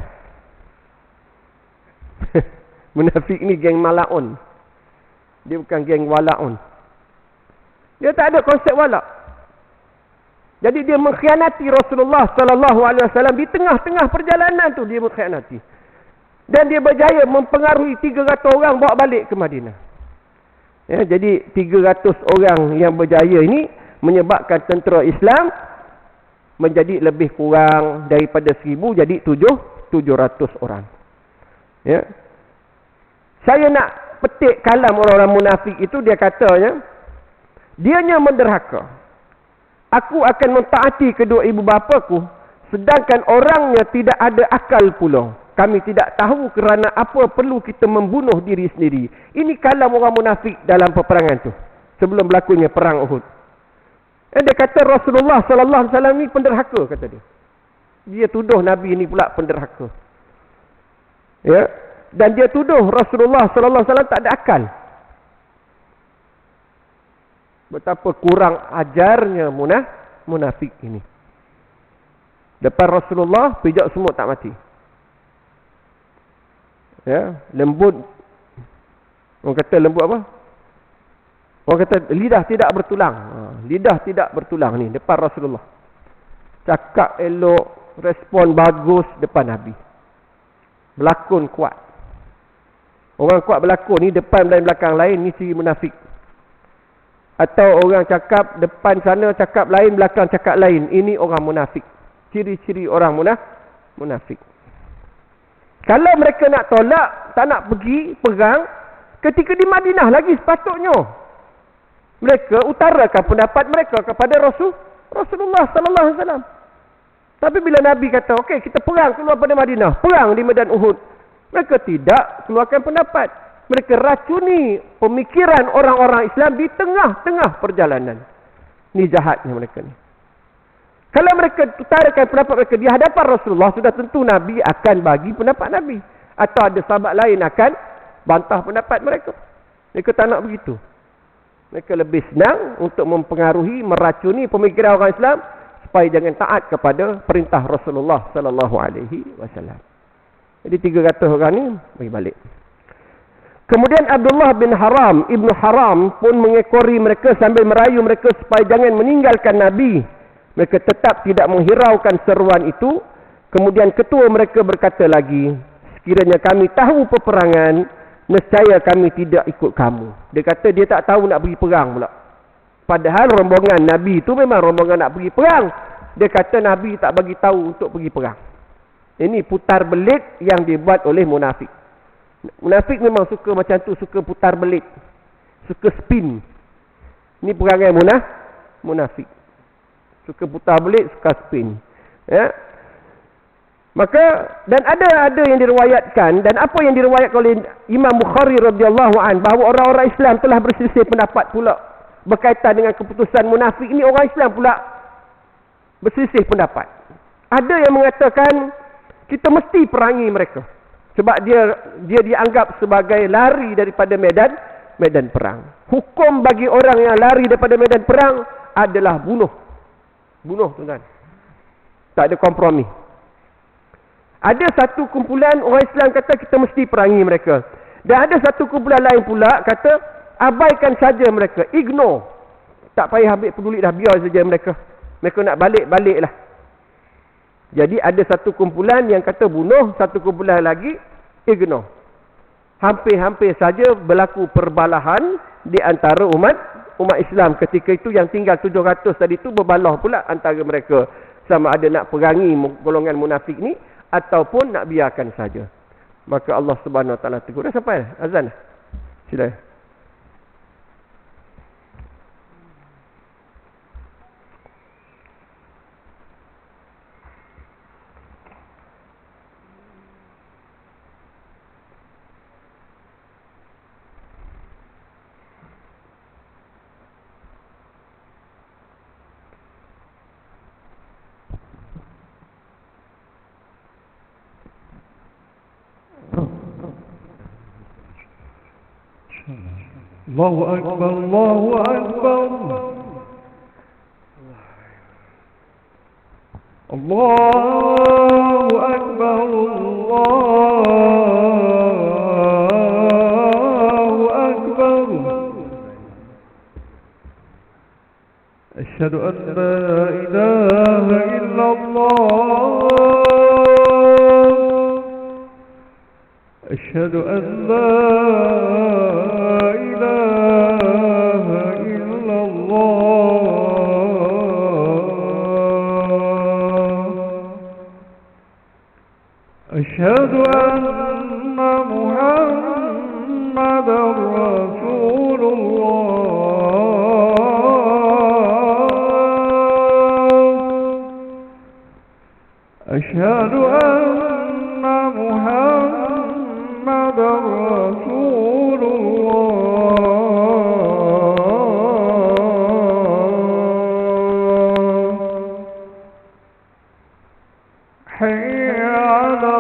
Munafik ni geng malaon. Dia bukan geng walaon. Dia tak ada konsep walak. Jadi dia mengkhianati Rasulullah sallallahu alaihi wasallam di tengah-tengah perjalanan tu, dia mengkhianati. Dan dia berjaya mempengaruhi 300 orang bawa balik ke Madinah. Ya, jadi 300 orang yang berjaya ini menyebabkan tentera Islam menjadi lebih kurang daripada 1000 jadi 700 orang. Ya. Saya nak petik kalam orang-orang munafik itu, dia katanya, dianya menderhaka. Aku akan mentaati kedua ibu bapaku, sedangkan orangnya tidak ada akal pula. Kami tidak tahu kerana apa perlu kita membunuh diri sendiri. Ini kalam orang munafik dalam peperangan tu, sebelum berlakunya perang Uhud. Dia kata Rasulullah sallallahu alaihi wasallam ni penderhaka, kata dia. Dia tuduh Nabi ni pula penderhaka. Ya, dan dia tuduh Rasulullah sallallahu alaihi wasallam tak ada akal. Betapa kurang ajarnya munafik ini. Depan Rasulullah pijak semut tak mati. Ya, lembut. Orang kata lembut apa? Orang kata lidah tidak bertulang. Lidah tidak bertulang ni depan Rasulullah. Cakap elok, respon bagus depan Nabi. Berlakon kuat. Orang kuat berlakon ni depan dan belakang lain, ni ciri munafik. Atau orang cakap depan sana cakap lain, belakang cakap lain, ini orang munafik. Ciri-ciri orang munafik. Kalau mereka nak tolak, tak nak pergi perang, ketika di Madinah lagi sepatutnya mereka utarakan pendapat mereka kepada Rasulullah sallallahu alaihi wasallam. Tapi bila Nabi kata, okey kita perang keluar pada Madinah, perang di medan Uhud, mereka tidak keluarkan pendapat. Mereka racuni pemikiran orang-orang Islam di tengah-tengah perjalanan. Ni jahatnya mereka ni. Kalau mereka utarakan pendapat mereka di hadapan Rasulullah, sudah tentu Nabi akan bagi pendapat Nabi. Atau ada sahabat lain akan bantah pendapat mereka. Mereka tak nak begitu. Mereka lebih senang untuk mempengaruhi, meracuni pemikiran orang Islam supaya jangan taat kepada perintah Rasulullah sallallahu alaihi wasallam. Jadi 300 orang ni bagi balik. Kemudian Abdullah bin Haram, Ibnu Haram pun mengekori mereka sambil merayu mereka supaya jangan meninggalkan Nabi. Mereka tetap tidak menghiraukan seruan itu. Kemudian ketua mereka berkata lagi, sekiranya kami tahu peperangan, nescaya kami tidak ikut kamu. Dia kata dia tak tahu nak pergi perang pula. Padahal rombongan Nabi itu memang rombongan nak pergi perang. Dia kata Nabi tak bagi tahu untuk pergi perang. Ini putar belit yang dibuat oleh munafik. Munafik memang suka macam tu, suka putar belit, suka spin. Ini perangai munafik. Suka putar belit, suka spin. Ya. Maka dan ada yang diriwayatkan, dan apa yang diriwayatkan oleh Imam Bukhari radhiyallahu an, bahawa orang-orang Islam telah berselisih pendapat pula berkaitan dengan keputusan munafik ini. Orang Islam pula berselisih pendapat. Ada yang mengatakan kita mesti perangi mereka sebab dia dianggap sebagai lari daripada medan perang. Hukum bagi orang yang lari daripada medan perang adalah bunuh, tuan-tuan. Tak ada kompromi. Ada satu kumpulan orang Islam kata kita mesti perangi mereka. Dan ada satu kumpulan lain pula kata abaikan saja mereka, ignore. Tak payah ambil peduli dah, biar saja mereka. Mereka nak balik lah. Jadi ada satu kumpulan yang kata bunuh, satu kumpulan lagi ignore. Hampir-hampir saja berlaku perbalahan di antara umat Islam ketika itu. Yang tinggal 700 tadi tu berbalah pula antara mereka, sama ada nak perangi golongan munafik ni ataupun nak biarkan saja. Maka Allah Subhanahu Wa Taala tegur. Dah sampai azan? Sila. Allahu Akbar, Allahu Akbar. Allahu Akbar, Allahu Akbar. Asyhadu an la ilaha illallah. Asyhadu an la أشهد أن محمدا رسول الله. أشهد أن محمدا رسول الله. حي على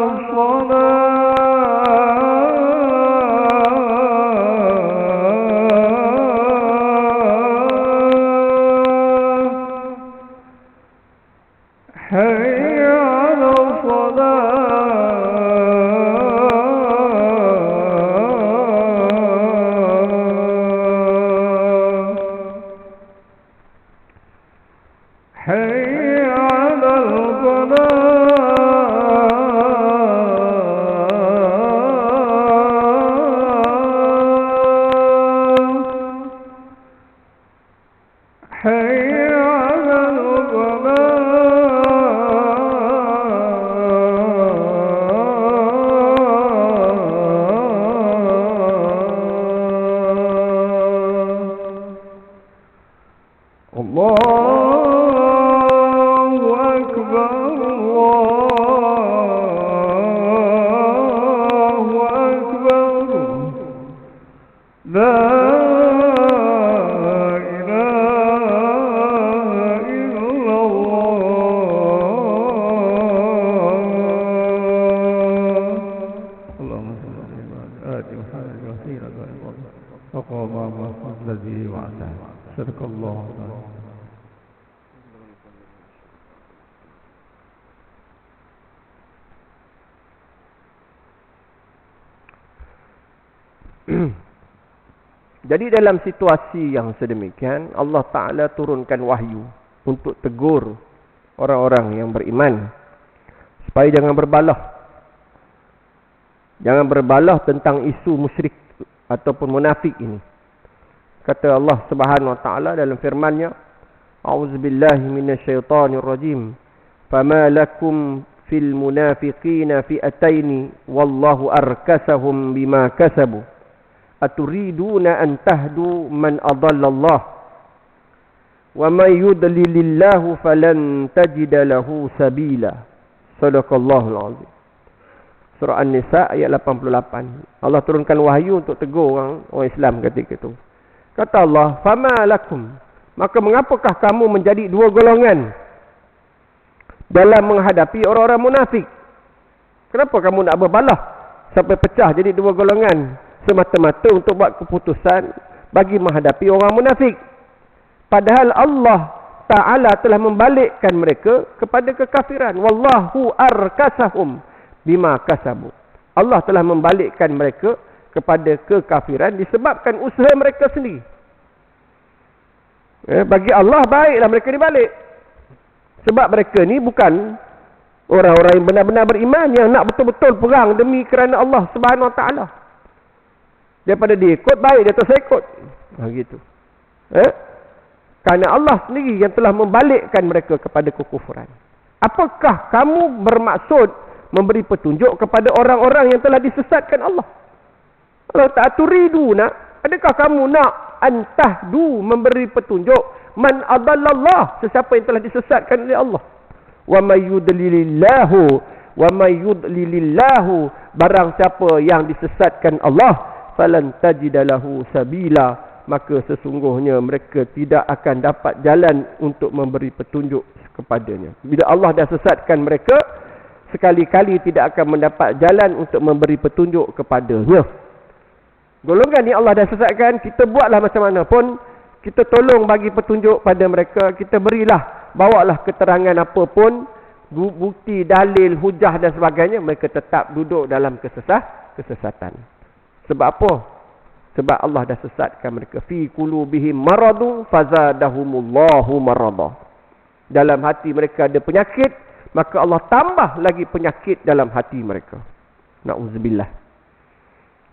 Jadi dalam situasi yang sedemikian, Allah Ta'ala turunkan wahyu untuk tegur orang-orang yang beriman supaya jangan berbalah. Jangan berbalah tentang isu musyrik ataupun munafik ini. Kata Allah Subhanahu Wa Ta'ala dalam firman-Nya, A'udzubillahi minasyaitonirrajim. Fama lakum fil munafiqina fi'ataini wallahu arkasahum bima kasabu. Aturiduna an tahdu man adallallah wa may yudlilillahu falan tajida lahu sabila. Sadaqallahul azim. Surah An-Nisa ayat 88. Allah turunkan wahyu untuk tegur orang Islam ketika itu. Kata Allah, "Fama lakum?" Maka mengapakah kamu menjadi dua golongan dalam menghadapi orang-orang munafik? Kenapa kamu nak berbalah sampai pecah jadi dua golongan semata-mata untuk buat keputusan bagi menghadapi orang munafik? Padahal Allah Ta'ala telah membalikkan mereka kepada kekafiran. Wallahu arkasahum bima kasabu. Allah telah membalikkan mereka kepada kekafiran disebabkan usaha mereka sendiri. Bagi Allah baiklah mereka dibalik. Sebab mereka ni bukan orang-orang yang benar-benar beriman, yang nak betul-betul perang demi kerana Allah Subhanahu Wa Ta'ala. Daripada dia ikut, baik dia tak saya ikut. Gitu. Kerana Allah sendiri yang telah membalikkan mereka kepada kekufuran. Apakah kamu bermaksud memberi petunjuk kepada orang-orang yang telah disesatkan Allah? Allah tak turiduna, adakah kamu nak antahdu memberi petunjuk man adallallah, sesiapa yang telah disesatkan oleh Allah? Wa may yudlilillahu, barang siapa yang disesatkan Allah, falan tajidalahu sabila, maka sesungguhnya mereka tidak akan dapat jalan untuk memberi petunjuk kepadanya. Bila Allah dah sesatkan mereka, sekali-kali tidak akan mendapat jalan untuk memberi petunjuk kepadanya. Golongan ni Allah dah sesatkan, kita buatlah macam mana pun, kita tolong bagi petunjuk pada mereka, kita berilah, bawalah keterangan apa pun, bukti, dalil, hujah dan sebagainya, mereka tetap duduk dalam kesesatan. Sebab apa? Sebab Allah dah sesatkan mereka. Fi qulubihim maradu fazadahumullahu marada. Dalam hati mereka ada penyakit, maka Allah tambah lagi penyakit dalam hati mereka. Na'udzubillah.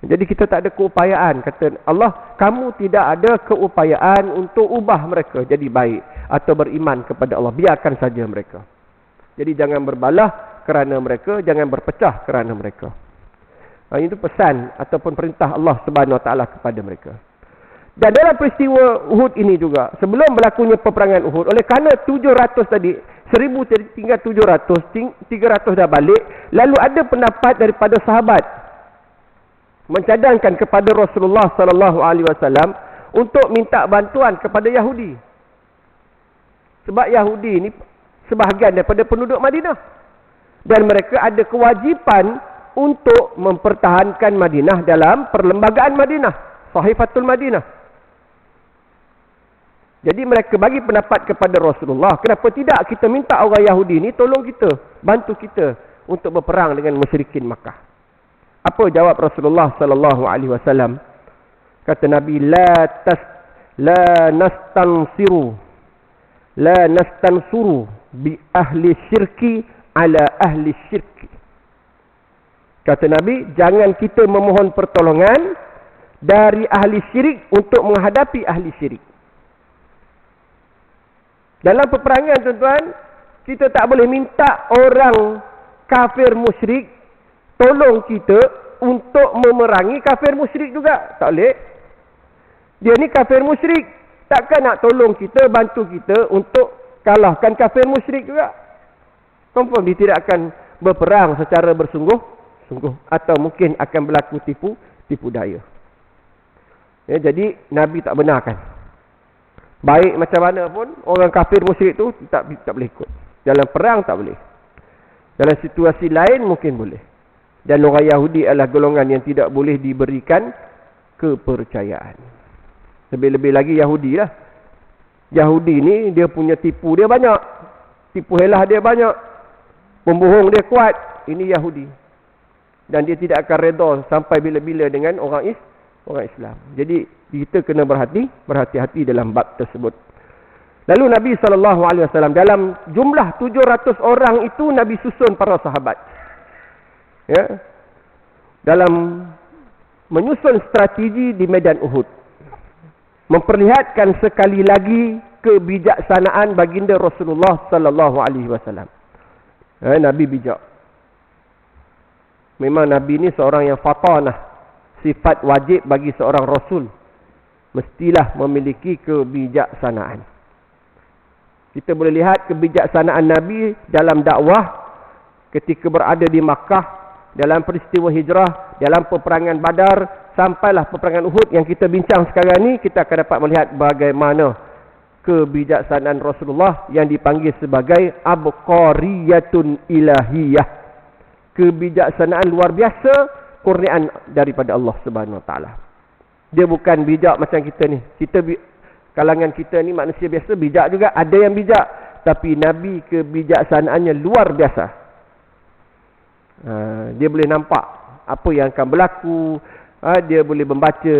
Jadi kita tak ada keupayaan. Kata Allah, kamu tidak ada keupayaan untuk ubah mereka jadi baik atau beriman kepada Allah. Biarkan saja mereka. Jadi jangan berbalah kerana mereka, jangan berpecah kerana mereka. Itu pesan ataupun perintah Allah Subhanahu Wa Taala kepada mereka. Dan dalam peristiwa Uhud ini juga, sebelum berlakunya peperangan Uhud, oleh kerana 700 tadi, 1000 tinggal 700, 300 dah balik, lalu ada pendapat daripada sahabat mencadangkan kepada Rasulullah sallallahu alaihi wasallam untuk minta bantuan kepada Yahudi. Sebab Yahudi ini sebahagian daripada penduduk Madinah, dan mereka ada kewajipan untuk mempertahankan Madinah dalam perlembagaan Madinah, Sahifatul Madinah. Jadi mereka bagi pendapat kepada Rasulullah, kenapa tidak kita minta orang Yahudi ni tolong kita, bantu kita untuk berperang dengan musyrikin Makkah. Apa jawab Rasulullah sallallahu alaihi wasallam? Kata Nabi, la nastansuru bi ahli syirki ala ahli syirki. Kata Nabi, jangan kita memohon pertolongan dari ahli syirik untuk menghadapi ahli syirik. Dalam peperangan, tuan-tuan, kita tak boleh minta orang kafir musyrik tolong kita untuk memerangi kafir musyrik juga. Tak boleh. Dia ni kafir musyrik, takkan nak tolong kita, bantu kita untuk kalahkan kafir musyrik juga. Confirm dia tidak akan berperang secara bersungguh-sungguh, atau mungkin akan berlaku tipu daya. Jadi Nabi tak benarkan. Baik macam mana pun, orang kafir musyrik tu tak boleh ikut. Dalam perang tak boleh. Dalam situasi lain mungkin boleh. Dan orang Yahudi adalah golongan yang tidak boleh diberikan kepercayaan. Lebih-lebih lagi Yahudi lah. Yahudi ni dia punya tipu dia banyak. Tipu helah dia banyak. Pembohong dia kuat. Ini Yahudi. Dan dia tidak akan reda sampai bila-bila dengan orang Islam. Jadi kita kena berhati-hati dalam bab tersebut. Lalu Nabi SAW dalam jumlah 700 orang itu, Nabi susun para sahabat. Ya, dalam menyusun strategi di medan Uhud. Memperlihatkan sekali lagi kebijaksanaan baginda Rasulullah SAW. Nabi bijak. Memang Nabi ni seorang yang fatanah. Sifat wajib bagi seorang Rasul, mestilah memiliki kebijaksanaan. Kita boleh lihat kebijaksanaan Nabi dalam dakwah ketika berada di Makkah, dalam peristiwa hijrah, dalam peperangan Badar, sampailah peperangan Uhud yang kita bincang sekarang ni, kita akan dapat melihat bagaimana kebijaksanaan Rasulullah yang dipanggil sebagai abqariyatun ilahiyah. Kebijaksanaan luar biasa, kurniaan daripada Allah Subhanahu Wa Taala. Dia bukan bijak macam kita ni. Kalangan kita ni manusia biasa, bijak juga, ada yang bijak, tapi Nabi kebijaksanaannya luar biasa. Dia boleh nampak apa yang akan berlaku, dia boleh membaca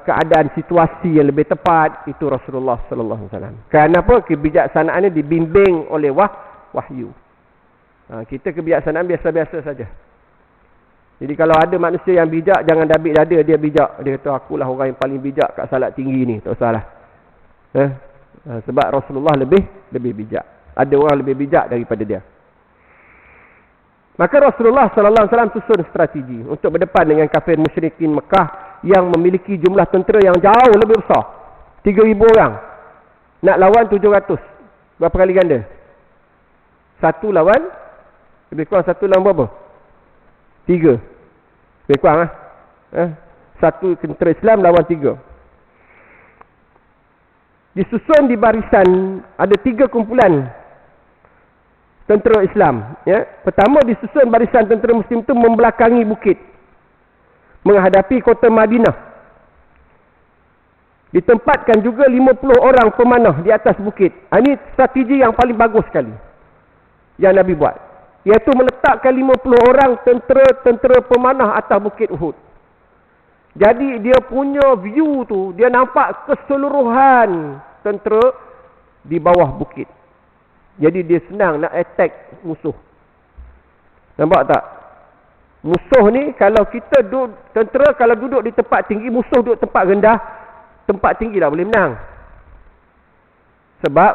keadaan situasi yang lebih tepat. Itu Rasulullah sallallahu alaihi wasallam. Kenapa? Kebijaksanaannya dibimbing oleh wahyu. Kita kebijaksanaan biasa-biasa saja. Jadi kalau ada manusia yang bijak, jangan dabik dada dia bijak. Dia kata, akulah orang yang paling bijak kat salat tinggi ni. Tak usahlah. Sebab Rasulullah lebih bijak. Ada orang lebih bijak daripada dia. Maka Rasulullah sallallahu alaihi wasallam susun strategi untuk berdepan dengan kafir musyrikin Mekah yang memiliki jumlah tentera yang jauh lebih besar. 3,000 orang. Nak lawan 700. Berapa kali ganda? Satu lawan, lebih kurang satu lawan berapa? 3. Lebih kurang satu tentera Islam lawan 3. Disusun di barisan, ada 3 kumpulan tentera Islam. Pertama, disusun barisan tentera Muslim itu membelakangi bukit, menghadapi kota Madinah. Ditempatkan juga 50 orang pemanah di atas bukit. Ini strategi yang paling bagus sekali yang Nabi buat, iaitu meletakkan 50 orang tentera pemanah atas bukit Uhud. Jadi dia punya view tu, dia nampak keseluruhan tentera di bawah bukit. Jadi dia senang nak attack musuh. Nampak tak? Musuh ni, kalau kita tentera kalau duduk di tempat tinggi, musuh duduk tempat rendah, tempat tinggi lah boleh menang. Sebab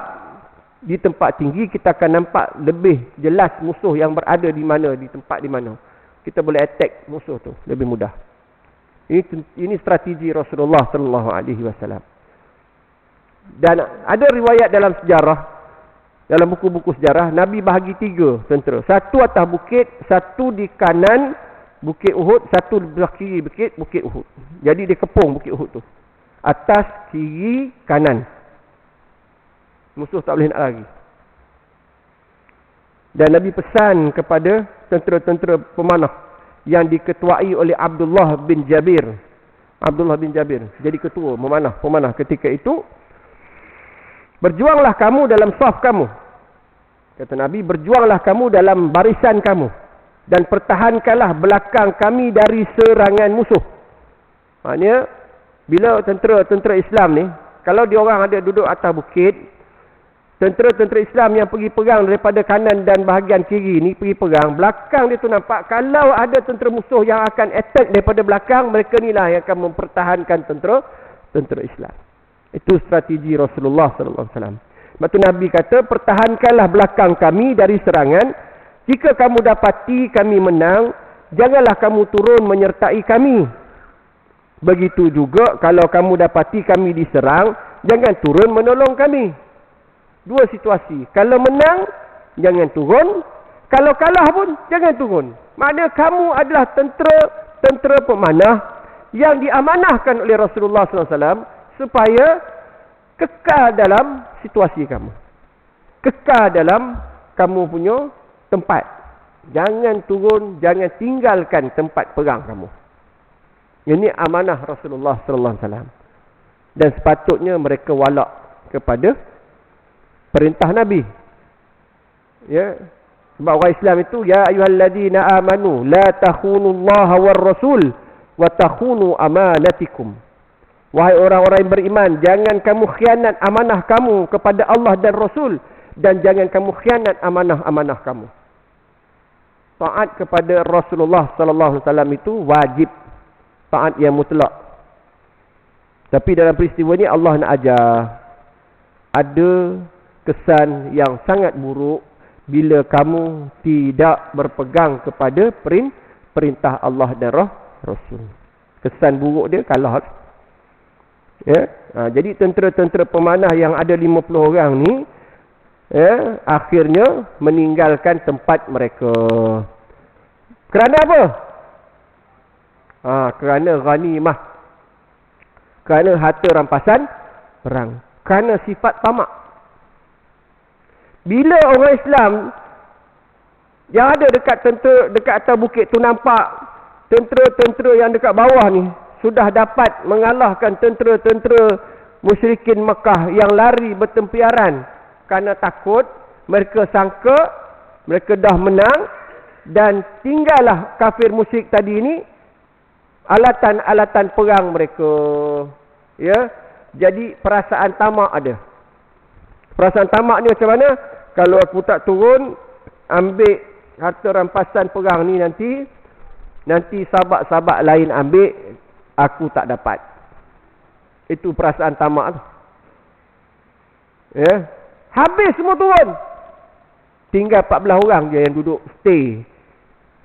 di tempat tinggi kita akan nampak lebih jelas musuh yang berada di mana, di tempat di mana. Kita boleh attack musuh tu lebih mudah. Ini strategi Rasulullah sallallahu alaihi wasallam. Dan ada riwayat dalam sejarah, dalam buku-buku sejarah, Nabi bahagi 3 tentera. Satu atas bukit, satu di kanan bukit Uhud, satu di belah kiri bukit Uhud. Jadi dia kepung bukit Uhud tu. Atas, kiri, kanan. Musuh tak boleh nak lari. Dan Nabi pesan kepada tentera-tentera pemanah yang diketuai oleh Abdullah bin Jabir. Abdullah bin Jabir jadi ketua pemanah ketika itu. Berjuanglah kamu dalam saf kamu. Kata Nabi, berjuanglah kamu dalam barisan kamu. Dan pertahankanlah belakang kami dari serangan musuh. Maknanya, bila tentera-tentera Islam ni, kalau diorang ada duduk atas bukit, tentera-tentera Islam yang pergi perang daripada kanan dan bahagian kiri ni, pergi perang, belakang dia tu nampak, kalau ada tentera musuh yang akan attack daripada belakang, mereka ni lah yang akan mempertahankan tentera Islam. Itu strategi Rasulullah sallallahu alaihi wasallam. Sebab tu Nabi kata, pertahankanlah belakang kami dari serangan. Jika kamu dapati kami menang, janganlah kamu turun menyertai kami. Begitu juga kalau kamu dapati kami diserang, jangan turun menolong kami. 2 situasi. Kalau menang, jangan turun. Kalau kalah pun, jangan turun. Maknanya kamu adalah tentera pemanah yang diamanahkan oleh Rasulullah SAW supaya kekal dalam situasi kamu. Kekal dalam kamu punya tempat. Jangan turun, jangan tinggalkan tempat perang kamu. Ini amanah Rasulullah SAW. Dan sepatutnya mereka walak kepada perintah Nabi. Ya. Sebab orang Islam itu, ya ayyuhalladzina amanu la takhunullaha war rasul wa takhunu amanatikum. Wahai orang-orang yang beriman, jangan kamu khianat amanah kamu kepada Allah dan Rasul, dan jangan kamu khianat amanah-amanah kamu. Taat kepada Rasulullah sallallahu alaihi wasallam itu wajib, taat yang mutlak. Tapi dalam peristiwa ini Allah nak ajar, ada kesan yang sangat buruk bila kamu tidak berpegang kepada perintah Allah dan Rasul. Kesan buruk dia kalah. Ya? Jadi tentera-tentera pemanah yang ada 50 orang ni, akhirnya meninggalkan tempat mereka. Kerana apa? Kerana ghanimah. Kerana harta rampasan perang. Kerana sifat tamak. Bila orang Islam yang ada dekat atas bukit tu nampak tentera-tentera yang dekat bawah ni sudah dapat mengalahkan tentera-tentera musyrikin Mekah yang lari bertempiaran kerana takut, mereka sangka mereka dah menang dan tinggallah kafir musyrik tadi ni alatan-alatan perang mereka. Ya, jadi perasaan tamak ada. Perasaan tamak ni macam mana? Kalau aku tak turun ambil harta rampasan perang ni, nanti sahabat-sahabat lain ambil, aku tak dapat. Itu perasaan tamak tu. Ya, habis semua turun. Tinggal 14 orang je yang duduk stay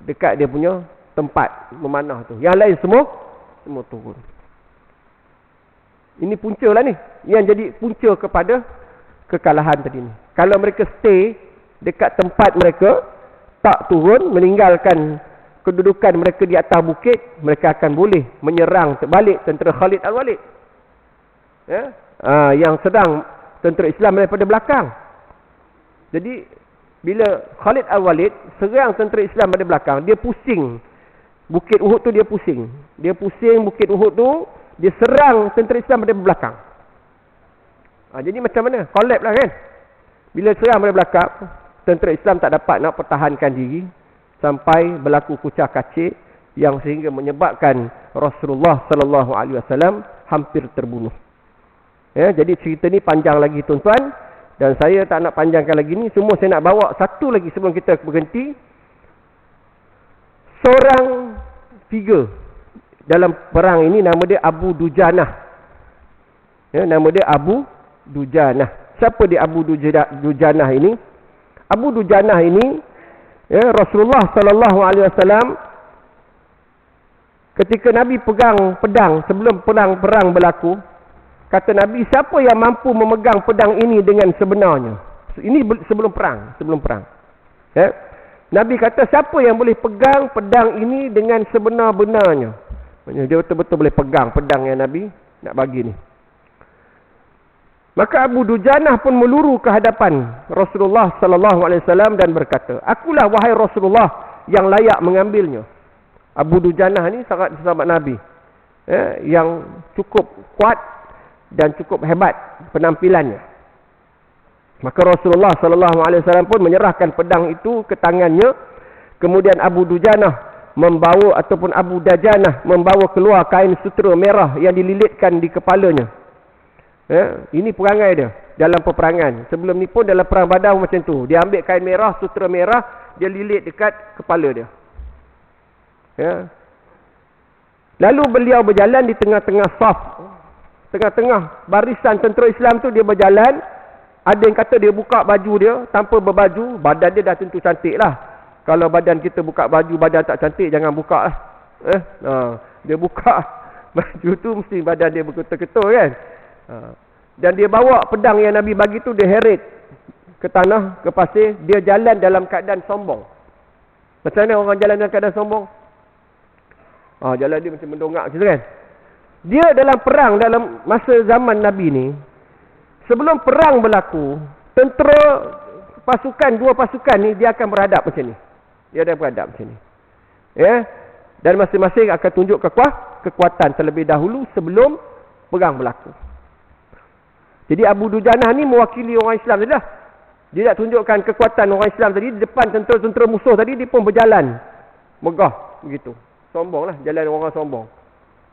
dekat dia punya tempat memanah tu. Yang lain semua turun. Ini punca lah ni. Yang jadi punca kepada kekalahan tadi ni. Kalau mereka stay dekat tempat mereka, tak turun, meninggalkan kedudukan mereka di atas bukit, mereka akan boleh menyerang terbalik tentera Khalid Al-Walid. Ya? Yang sedang tentera Islam daripada belakang. Jadi bila Khalid Al-Walid serang tentera Islam dari belakang, dia pusing. Bukit Uhud tu dia pusing. Dia pusing bukit Uhud tu, dia serang tentera Islam dari belakang. Jadi macam mana? Collapse lah kan? Bila serang dari belakang, tentera Islam tak dapat nak pertahankan diri sampai berlaku kucak kacir yang sehingga menyebabkan Rasulullah sallallahu alaihi wasallam hampir terbunuh. Ya, jadi cerita ni panjang lagi tuan-tuan, dan saya tak nak panjangkan lagi ni. Semua saya nak bawa satu lagi sebelum kita berhenti. Seorang figure dalam perang ini nama dia Abu Dujanah. Ya, nama dia Abu Dujanah. Siapa dia Abu Dujanah ini? Abu Dujanah ini, ya, Rasulullah sallallahu alaihi wasallam ketika Nabi pegang pedang sebelum perang berlaku, kata Nabi, siapa yang mampu memegang pedang ini dengan sebenarnya? Ini sebelum perang. Ya. Nabi kata, siapa yang boleh pegang pedang ini dengan sebenar-benarnya? Dia betul-betul boleh pegang pedang yang Nabi nak bagi ni. Maka Abu Dujanah pun meluru ke hadapan Rasulullah sallallahu alaihi wasallam dan berkata, akulah wahai Rasulullah yang layak mengambilnya. Abu Dujanah ni sahabat Nabi, ya, yang cukup kuat dan cukup hebat penampilannya. Maka Rasulullah sallallahu alaihi wasallam pun menyerahkan pedang itu ke tangannya. Kemudian Abu Dujanah membawa, ataupun Abu Dajanah membawa keluar kain sutera merah yang dililitkan di kepalanya. Ya, ini perangai dia dalam peperangan. Sebelum ni pun dalam perang Badar macam tu. Dia ambil kain merah, sutera merah, dia lilit dekat kepala dia. Ya. Lalu beliau berjalan di tengah-tengah saf, tengah-tengah barisan tentera Islam tu dia berjalan. Ada yang kata dia buka baju dia tanpa berbaju. Badan dia dah tentu cantik lah. Kalau badan kita buka baju, badan tak cantik, jangan buka lah. Dia buka baju tu mesti badan dia berketul-ketul kan. Dan dia bawa pedang yang Nabi bagi tu, dia heret ke tanah, ke pasir. Dia jalan dalam keadaan sombong. Macam mana orang jalan dalam keadaan sombong? Jalan dia macam mendongak macam tu kan. Dia dalam perang, dalam masa zaman Nabi ni, sebelum perang berlaku, tentera pasukan, dua pasukan ni, dia akan beradab macam ni. Dia akan beradab macam ni. Ya? Dan masing-masing akan tunjuk kekuatan terlebih dahulu sebelum perang berlaku. Jadi Abu Dujanah ni mewakili orang Islam tadi lah. Dia nak tunjukkan kekuatan orang Islam tadi. Di depan tentera-tentera musuh tadi, dia pun berjalan megah begitu. Sombong lah, jalan orang sombong.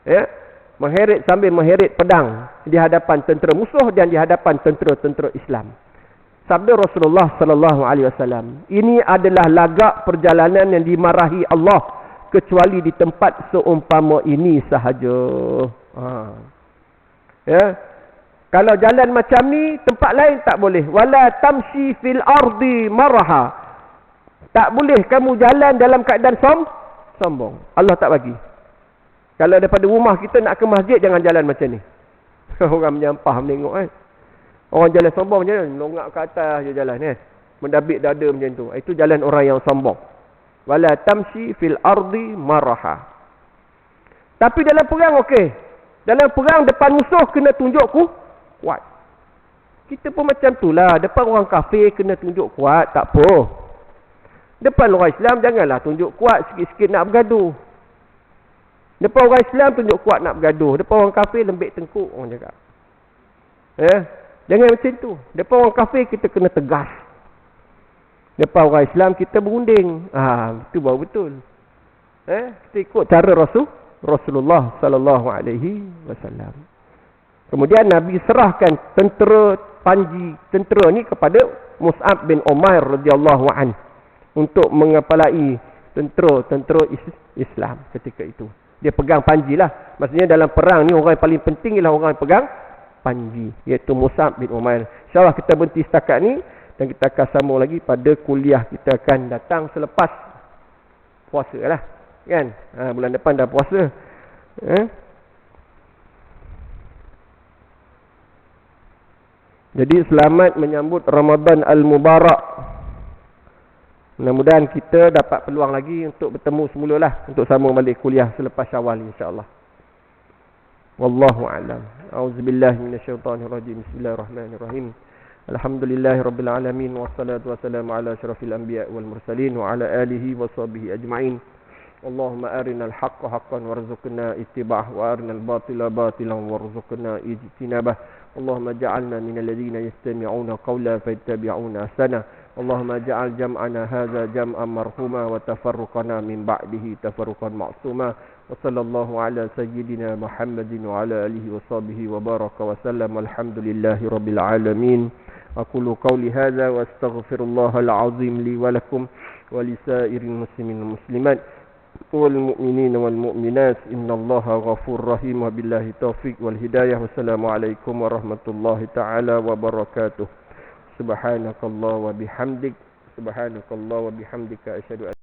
Ya? Mengheret sambil mengheret pedang di hadapan tentera musuh dan di hadapan tentera-tentera Islam. Sabda Rasulullah sallallahu alaihi wasallam, ini adalah lagak perjalanan yang dimarahi Allah, kecuali di tempat seumpama ini sahaja. Ya. Kalau jalan macam ni, tempat lain tak boleh. Wala tamshi fil ardi maraha. Tak boleh kamu jalan dalam keadaan sombong. Allah tak bagi. Kalau daripada rumah kita nak ke masjid, jangan jalan macam ni. Orang menyampah menengok kan. Orang jalan sombong je, melongak ke atas je jalan mendabik dada macam tu. Itu jalan orang yang sombong. Wala tamshi fil ardi maraha. Tapi dalam perang okey. Dalam perang depan musuh kena tunjuk kuat. Kita pun macam tu lah. Depan orang kafir kena tunjuk kuat, tak apa. Depan orang Islam janganlah tunjuk kuat, sikit-sikit nak bergaduh. Depan orang Islam tunjuk kuat nak bergaduh. Depan orang kafir lembik tengkuk orang cakap. Jangan macam tu. Depan orang kafir kita kena tegas. Depan orang Islam kita berunding. Itu baru betul. Kita ikut cara Rasulullah sallallahu alaihi wasallam. Kemudian Nabi serahkan tentera ni kepada Mus'ab bin Umair radhiyallahu an untuk mengepalai tentera Islam ketika itu. Dia pegang panji lah. Maksudnya dalam perang ni orang yang paling penting ialah orang yang pegang panji, iaitu Mus'ab bin Umair. InsyaAllah kita berhenti setakat ni dan kita akan sambung lagi pada kuliah kita akan datang selepas puasa lah. Kan? Bulan depan dah puasa. Jadi selamat menyambut Ramadan Al-Mubarak. Mudah-mudahan kita dapat peluang lagi untuk bertemu semula lah. Untuk sambung balik kuliah selepas Syawal insyaAllah. Wallahu a'lam. A'udzubillahi minasyaitonirrajim. Bismillahirrahmanirrahim. Alhamdulillahirabbil alamin wassalatu wassalamu ala asyrafil anbiya wal mursalin wa ala alihi washabihi ajma'in. Allahumma arinal haqqa haqqan warzuqna ittiba'ah wa arinal batila batilan warzuqna ijtinabah. Allahumma ja'alna minal ladzina yastami'una qawla fayattabi'una ahsana. Allahumma ja'al jam'ana hadza jam'an marhuma wa tafarruqana min ba'dihi tafarruqan ma'suma. Wa sallallahu ala sayyidina Muhammadin wa ala alihi wa sahbihi wa baraka wa sallam. Alhamdulillahi rabbil alamin. Aqulu qawli hadza wa astaghfirullahal azim li wa lakum wa lisairil muslimin wal muslimat wal mu'minin wal mu'minat. Innallaha ghafurur rahim. Wa billahi taufiq wal hidayah. Wassalamualaikum warahmatullahi taala wabarakatuh. Subhanakallah wa bihamdik. Subhanakallah wa bihamdika asyhadu an